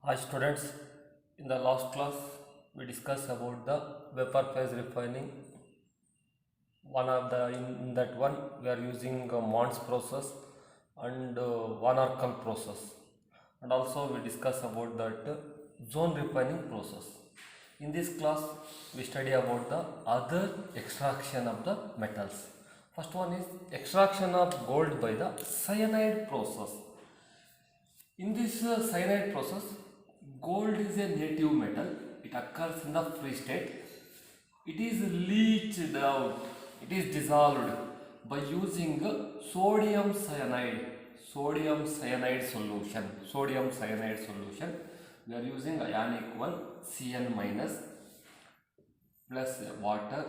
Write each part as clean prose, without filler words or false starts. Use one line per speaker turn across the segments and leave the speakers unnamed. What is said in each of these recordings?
Hi students, in the last class we discussed about the vapor phase refining. One of the in that one we are using Mond's process and Van Arkel process, and also we discuss about that zone refining process. In this class we study about the other extraction of the metals. First one is extraction of gold by the cyanide process. In this cyanide process, gold is a native metal. It occurs in the free state. It is leached out. It is dissolved by using sodium cyanide. Sodium cyanide solution. Sodium cyanide solution. We are using ionic one Cn minus plus water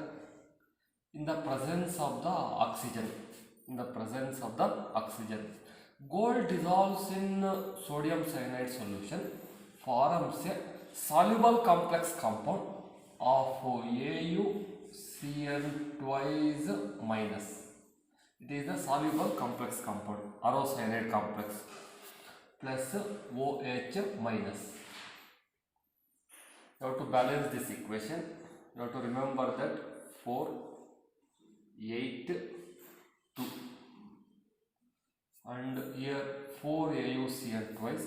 in the presence of the oxygen. In the presence of the oxygen. Gold dissolves in sodium cyanide solution, forms a soluble complex compound of AuCN twice minus. It is a soluble complex compound, arocyanide complex, plus OH minus. You have to balance this equation. You have to remember that 4, 8, 2. And here 4 AuCN twice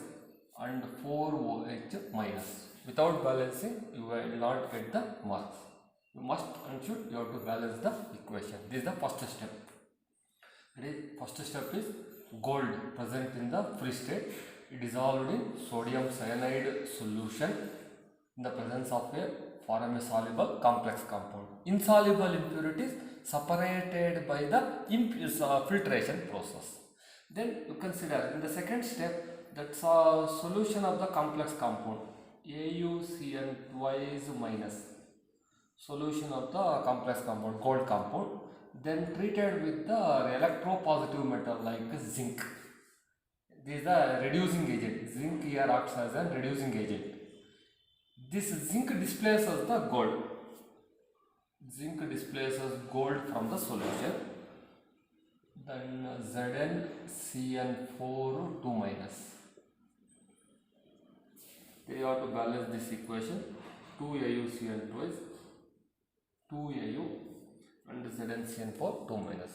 and 4 OH minus. Without balancing, you will not get the marks. You must and should you have to balance the equation. This is the first step. First step is gold present in the free state. It dissolved in sodium cyanide solution in the presence of a form a soluble complex compound. Insoluble impurities separated by the filtration process. Then you consider in the second step that solution of the complex compound AuCN twice minus solution of the complex compound gold compound, then treated with the electropositive metal like zinc. This is the reducing agent. Zinc here acts as a reducing agent. This zinc displaces the gold. Zinc displaces gold from the solution. Then ZnCN4 2 minus. Then you have to balance this equation. 2 AuCN twice, 2 Au and ZnCN4 2 minus.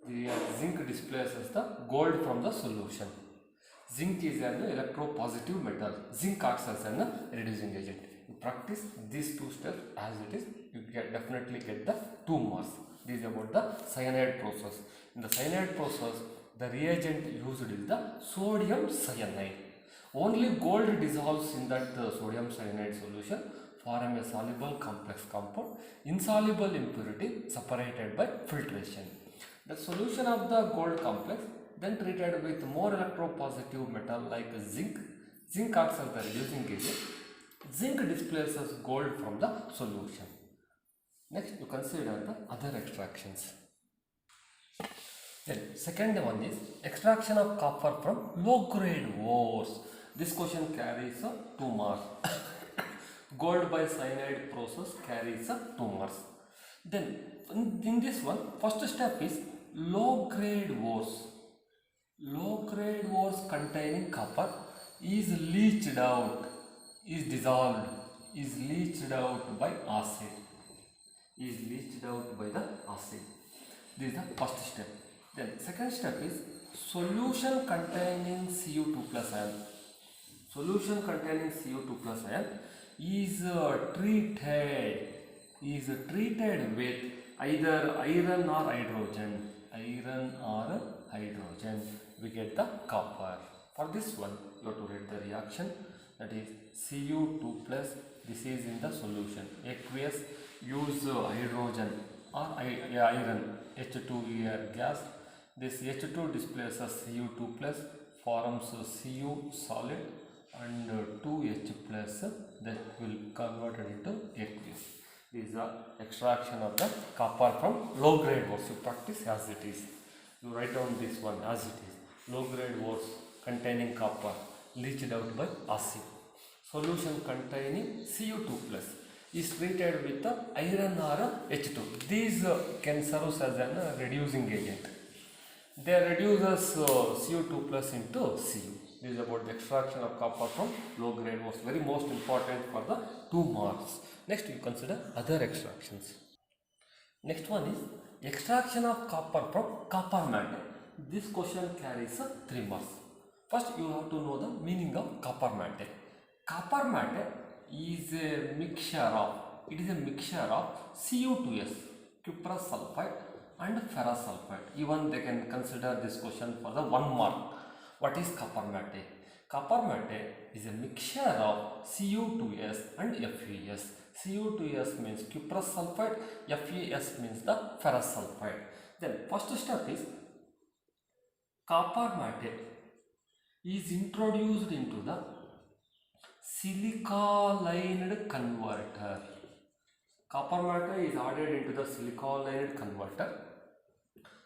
The zinc displaces the gold from the solution. Zinc is an electropositive metal. Zinc acts as a reducing agent. You practice these two steps as it is, you definitely get the 2 marks. This is about the cyanide process. In the cyanide process, the reagent used is the sodium cyanide. Only gold dissolves in that sodium cyanide solution, form a soluble complex compound, insoluble impurity separated by filtration. The solution of the gold complex then treated with more electropositive metal like zinc. Zinc acts as the reducing agent. Zinc displaces gold from the solution. Next, you consider the other extractions. Then, second one is extraction of copper from low-grade ores. This question carries 2 marks. Gold by cyanide process carries 2 marks. Then, in this one, first step is low-grade ores. Low-grade ores containing copper is leached out, is dissolved, is leached out by acid. Is leached out by the acid. This is the first step. Then second step is solution containing Cu2 plus ion. Solution containing Cu2 plus ion is treated with either iron or hydrogen. Iron or hydrogen. We get the copper. For this one, you have to write the reaction. That is Cu2 plus. This is in the solution. Aqueous. Use hydrogen or iron, H2 here gas. This H2 displaces Cu2 plus, forms Cu solid and 2H plus that will convert it into aqueous. This is the extraction of the copper from low grade ores. You practice as it is. You write down this one as it is. Low grade ores containing copper leached out by acid. Solution containing Cu2 plus is treated with the iron or H2. These can serve as a reducing agent. They reduces Cu2 plus into Cu. This is about the extraction of copper from low grade ores. Very most important for the 2 marks. Next, you consider other extractions. Next one is extraction of copper from copper matte. This question carries 3 marks. First, you have to know the meaning of copper matte. Copper matte is a mixture of Cu2s, cuprous sulfide, and ferrous sulfide. Even they can consider this question for the 1 mark. What is copper matte? Copper matte is a mixture of Cu2s and Fe(S). Cu2s means cuprous sulfide, Fe(S) means the ferrous sulfide. Then first step is copper matte is introduced into the silica-lined converter. Copper matte is added into the silica-lined converter.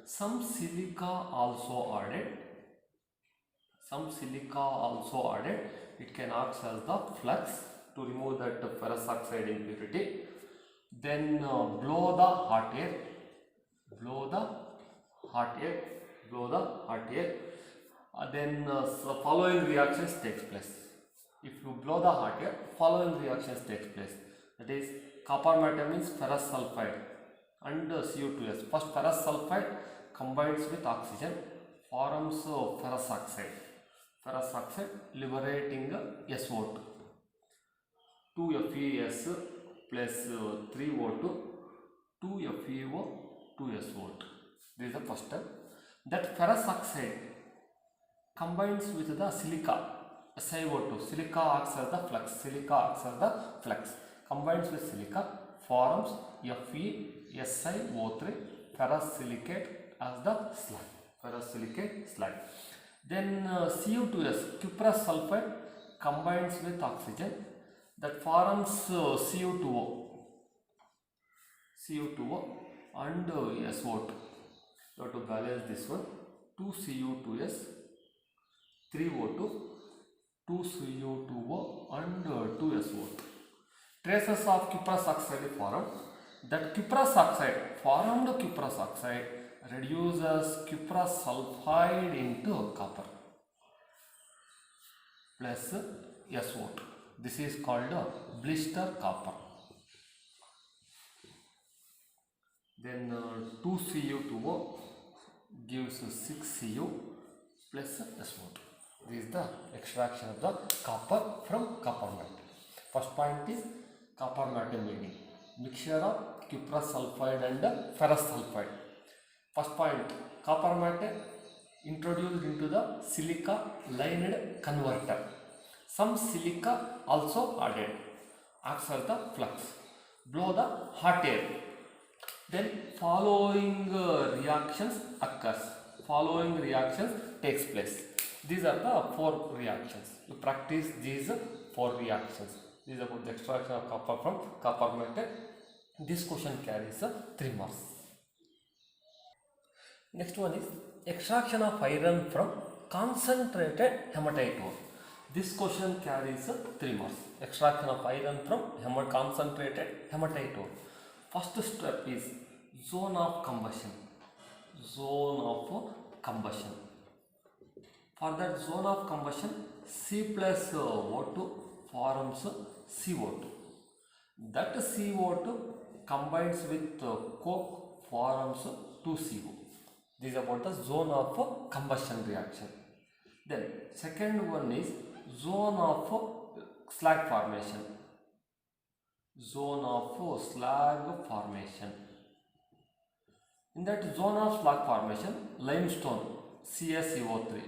Some silica also added. It can act as the flux to remove that ferrous oxide impurity. Then blow the hot air. Then following reactions takes place. If you blow the hot air, following reactions takes place. That is, copper matte means ferrous sulfide and Cu2s. First, ferrous sulfide combines with oxygen, forms ferrous oxide. Liberating SO2. 2 FeS plus 3 O2, 2 FeO, 2 SO2. This is the first step. That ferrous oxide combines with the silica, SiO2. Silica acts as the flux. Combines with silica, forms FeSiO3, ferrous silicate as the slag. Then Cu2s, cuprous sulfide, combines with oxygen, that forms Cu2O and SO2. You have to balance this one. 2 Cu2s, 3 O2, 2 Cu2O and 2 SO2. Traces of cuprous oxide formed. That formed cuprous oxide reduces cuprous sulfide into copper plus SO2. This is called blister copper. Then 2 Cu2O gives 6 Cu plus SO2. This is the extraction of the copper from copper matte. First point is copper matte meaning. Mixture of cuprous sulfide and ferrous sulfide. First point, copper matte introduced into the silica-lined converter. Some silica also added. Acts as the flux. Blow the hot air. Then following reactions occurs. Following reactions takes place. These are the 4 reactions. You practice these 4 reactions. This is about the extraction of copper from copper matte. This question carries 3 marks. Next one is extraction of iron from concentrated hematite ore. This question carries 3 marks. Extraction of iron from concentrated hematite ore. First step is zone of combustion. For that zone of combustion, C plus O2 forms CO2. That CO2 combines with coke, forms 2CO. This is about the zone of combustion reaction. Then second one is zone of slag formation. In that zone of slag formation, limestone CaCO3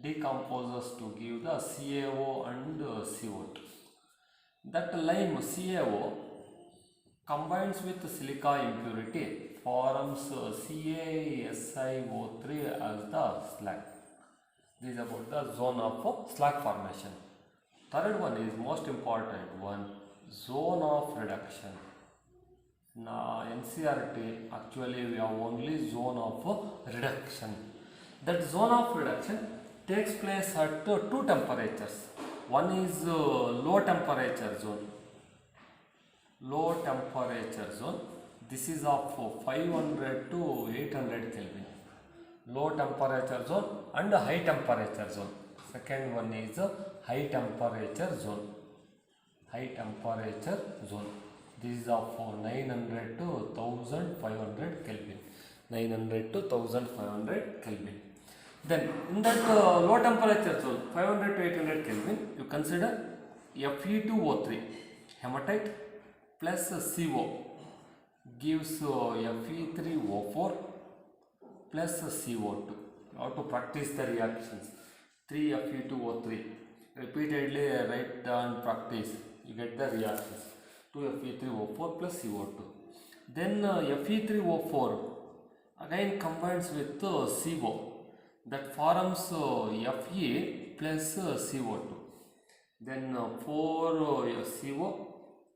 decomposes to give the CaO and CO2. That lime CaO combines with silica impurity, forms CaSiO3 as the slag. This is about the zone of slag formation. Third one is most important one, zone of reduction. Now NCERT actually we have only zone of reduction. That zone of reduction takes place at 2 temperatures. One is low temperature zone. This is of 500 to 800 Kelvin. Low temperature zone and high temperature zone. Second one is a high temperature zone. High temperature zone. This is of 900 to 1500 Kelvin. 900 to 1500 Kelvin. Then in that low temperature zone, 500 to 800 Kelvin, you consider Fe2O3, hematite plus CO gives Fe3O4 plus CO2. You have to practice the reactions. 3 Fe2O3. Repeatedly write down practice. You get the reactions. 2 Fe3O4 plus CO2. Then Fe3O4 again combines with CO. That forms Fe plus CO2. Then 4 CO,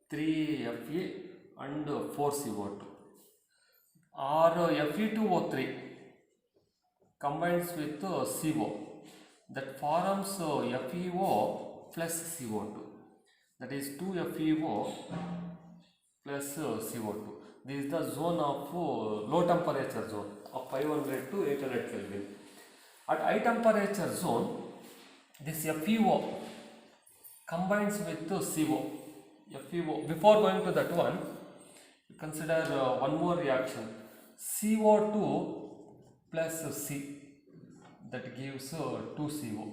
3 Fe and 4 CO2. Or Fe2O3 combines with CO. That forms FeO plus CO2. That is 2 FeO plus CO2. This is the zone of low temperature zone of 500 to 800 Kelvin. At high temperature zone, this FeO combines with CO. FeO. Before going to that one, consider one more reaction. CO2 plus C. That gives 2CO.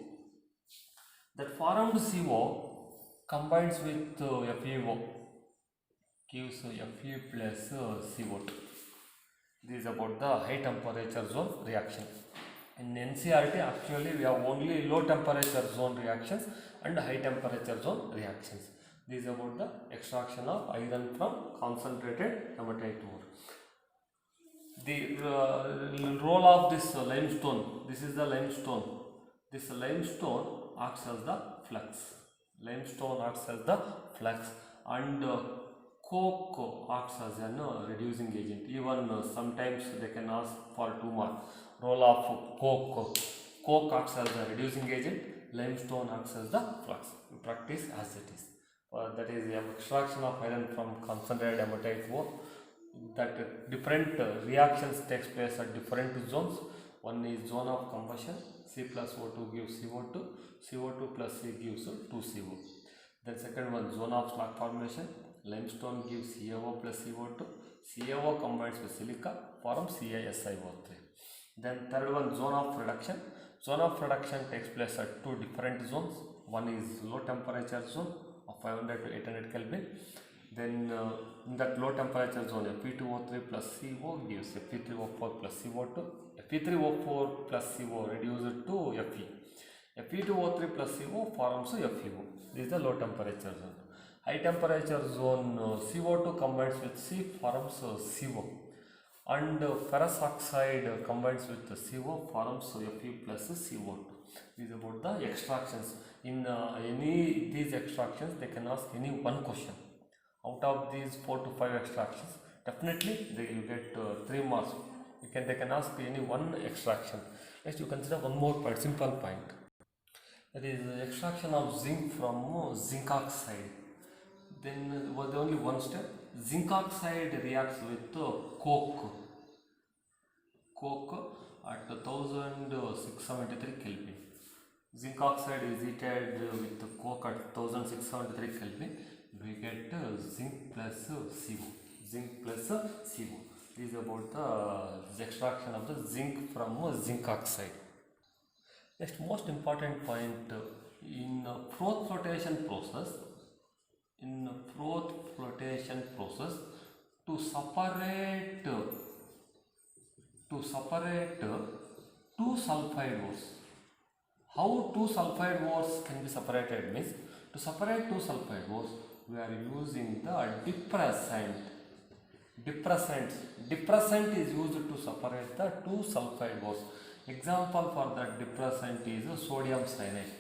That formed CO combines with FeO, gives Fe plus CO2. This is about the high temperature zone reaction. In NCERT, actually we have only low temperature zone reactions and high temperature zone reactions. This is about the extraction of iron from concentrated hematite ore. The role of this limestone, this is the limestone. This limestone acts as the flux. Limestone acts as the flux, and coke acts as an reducing agent. Even sometimes they can ask for 2 marks. Role of coke. Coke acts as a reducing agent. Limestone acts as the flux. You practice as it is. That is the extraction of iron from concentrated hematite ore. That different reactions takes place at different zones. One is zone of combustion. C plus O2 gives CO2. CO2 plus C gives 2CO. Then second one, zone of slag formation. Limestone gives CaO plus CO2. CaO combines with silica, forms CaSiO3. Then third one, zone of reduction. Zone of reduction takes place at 2 different zones. One is low temperature zone of 500 to 800 Kelvin. Then in that low temperature zone, Fe2O3 plus CO gives Fe3O4 plus CO2. Fe3O4 plus CO reduces to Fe. Fe2O3 plus CO forms FeO. This is the low temperature zone. High temperature zone, CO2 combines with C, forms CO. And ferrous oxide combines with CO, forms Fe plus CO2. This is about the extractions. In any these extractions, they can ask any one question. Out of these 4 to 5 extractions, definitely you get 3 marks. They can ask any one extraction. Next, you consider one more point, simple point. That is the extraction of zinc from zinc oxide. Then was only one step. Zinc oxide reacts with coke. Coke at 1673 Kelvin. Zinc oxide is heated with coke at 1673 Kelvin. We get zinc plus CO. Zinc plus CO. This is about the extraction of the zinc from zinc oxide. Next, most important point in Froth flotation process. In Froth flotation process, to separate 2 sulfide ores. How 2 sulfide ores can be separated means, to separate 2 sulfide ores, we are using the depressant. Depressant is used to separate the 2 sulfide ores. Example for that depressant is sodium cyanide.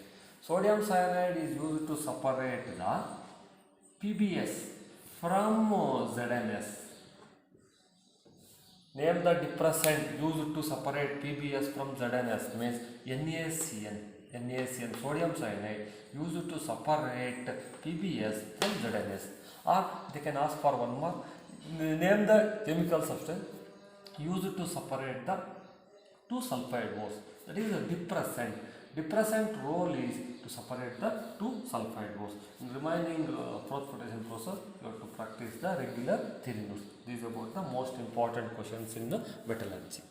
Sodium cyanide is used to separate the PBS from ZNS. Name the depressant used to separate PBS from ZNS means NaCN. NaCN, sodium cyanide, used to separate PBS from ZNS. Or they can ask for one more. Name the chemical substance used to separate the 2 sulfide ores. That is a depressant. Depressant role is to separate the two sulfide ores. In remaining phosphorylation process, you have to practice the regular thin notes. These are about the most important questions in the metallurgy.